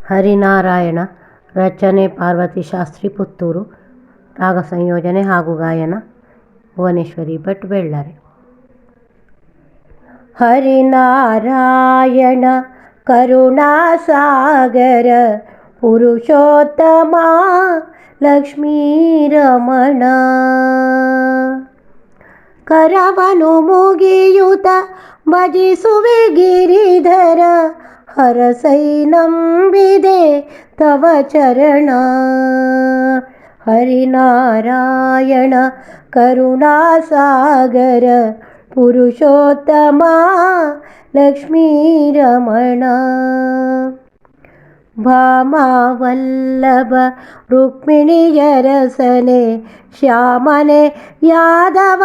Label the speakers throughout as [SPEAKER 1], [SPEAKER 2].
[SPEAKER 1] ಹರಿನಾರಾಯಣ. ರಚನೆ ಪಾರ್ವತಿ ಶಾಸ್ತ್ರಿ ಪುತ್ತೂರು. ರಾಗ ಸಂಯೋಜನೆ ಹಾಗೂ ಗಾಯನ ಭುವನೇಶ್ವರಿ ಭಟ್ ಬೆಳ್ಳಾರೆ. ಹರಿನಾರಾಯಣ ಕರುಣಾಸಾಗರ ಪುರುಷೋತ್ತಮ ಲಕ್ಷ್ಮೀರಮಣ. ಕರವನು ಮುಗಿಯುತ ಭಜಿಸುವೆ ಗಿರಿಧರ, ಹರಸೈ ನಂಬಿದೆ ತವ ಚರಣ. ಹರಿನಾರಾಯಣ ಕರುಣಾಸಾಗರ ಪುರುಷೋತ್ತಮ ಲಕ್ಷ್ಮೀರಮಣ. ಭಾಮಾವಲ್ಲಭ ರುಕ್ಮಿಣಿಯರಸನೆ ಶ್ಯಾಮನೆ ಯಾದವ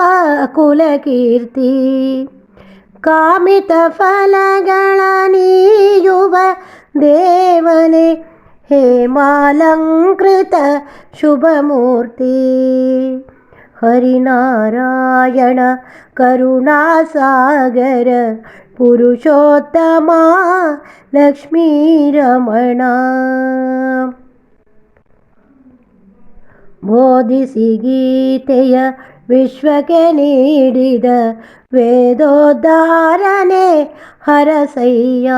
[SPEAKER 1] ಕುಲಕೀರ್ತಿ. ಕಾಮಿತ ಫಲಗಳ ನೀಯುವ ದೇವನೇ ಹೇಮಾಲಂಕೃತ ಶುಭಮೂರ್ತಿ. ಹರಿನಾರಾಯಣ ಕರುಣಾಸಾಗರ ಪುರುಷೋತ್ತಮ ಲಕ್ಷ್ಮೀರಮಣ. ಬೋಧಿಸಿ ಗೀತೆಯ ವಿಶ್ವಕ್ಕೆ ನೀಡಿದ ವೇದೋದ್ಧಾರನೆ ಹರಸಯ್ಯ.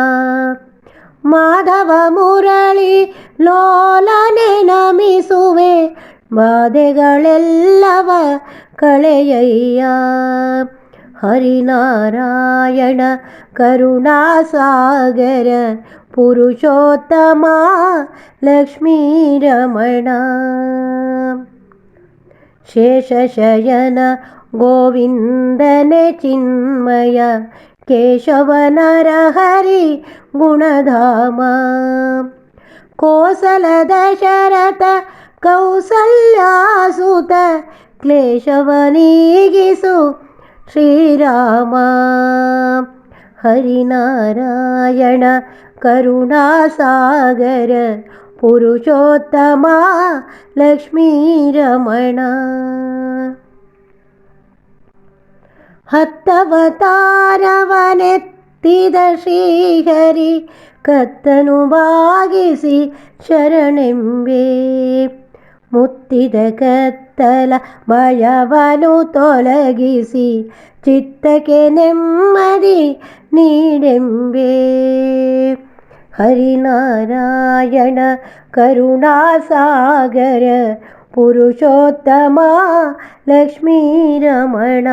[SPEAKER 1] ಮಾಧವ ಮುರಳಿ ಲೋಲನೆ ನಮಿಸುವೆ, ಬಾಧೆಗಳೆಲ್ಲವ ಕಳೆಯಯ್ಯ. ಹರಿನಾರಾಯಣ ಕರುಣಾಸಾಗರ ಪುರುಷೋತ್ತಮ ಲಕ್ಷ್ಮೀರಮಣ. ಶೇಷಶಯನ ಗೋವಿಂದನೆ ಚಿನ್ಮಯ, ಕೇಶವನರ ಹರಿ ಗುಣಧಾಮ. ಕೋಸಲ ದಶರಥ ಕೌಸಲ್ಯಾಸುತ, ಕ್ಲೇಶವನೀಗಿಸು ಶ್ರೀರಾಮ. ಹರಿನಾರಾಯಣ ಕರುಣಾಸಾಗರ ಪುರುಷೋತ್ತಮ ಲಕ್ಷ್ಮೀರಮಣ. ಹತ್ತವತಾರವನೆತ್ತಿದ ಶ್ರೀಹರಿ, ಕತ್ತನು ಬಾಗಿಸಿ ಶರಣೆಂಬೆ. ಮುತ್ತಿದ ಕತ್ತಲ ಭಯವನು ತೊಲಗಿಸಿ, ಚಿತ್ತಕ್ಕೆ ನೆಮ್ಮದಿ ನೀಡೆಂಬೆ. ಹರಿನಾರಾಯಣ ಕರುಣಾಸಾಗರ ಪುರುಷೋತ್ತಮ ಲಕ್ಷ್ಮೀರಮಣ.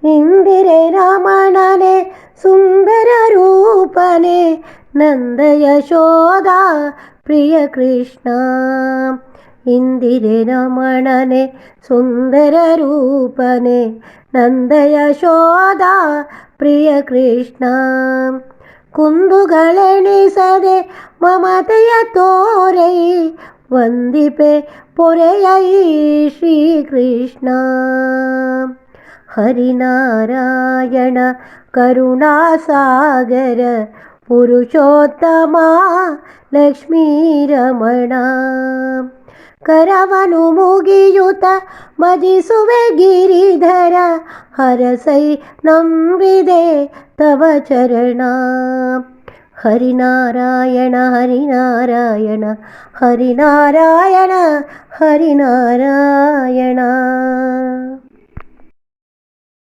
[SPEAKER 1] ಇಂದಿರೆ ರಮಣನೆ ಸುಂದರ ರೂಪನೆ, ನಂದ ಯಶೋಧ ಪ್ರಿಯ ಕೃಷ್ಣ. ಇಂದಿರೆ ರಮಣನೆ ಸುಂದರ ರೂಪನೆ, ನಂದ ಯಶೋಧ ಪ್ರಿಯ ಕೃಷ್ಣ. ಕುಂದುಗಳೆಣಿಸದೆ ಮಮತೆಯ ತೋರೈ, ವಂದಿಪೆ ಪೊರೆಯೈ ಶ್ರೀಕೃಷ್ಣ. ಹರಿನಾರಾಯಣ ಕರುಣಾಸಾಗರ ಪುರುಷೋತ್ತಮ ಲಕ್ಷ್ಮೀರಮಣ. ಕರವನು ಮುಗಿಯುತ ಭಜಿಸುವೆ ಗಿರಿಧರ, ಹರಸೈ ನಂಬಿದೆ ತವ ಚರಣ. ಹರಿನಾರಾಯಣ ಹರಿನಾರಾಯಣ ಹರಿನಾರಾಯಣ ಹರಿನಾರಾಯಣ.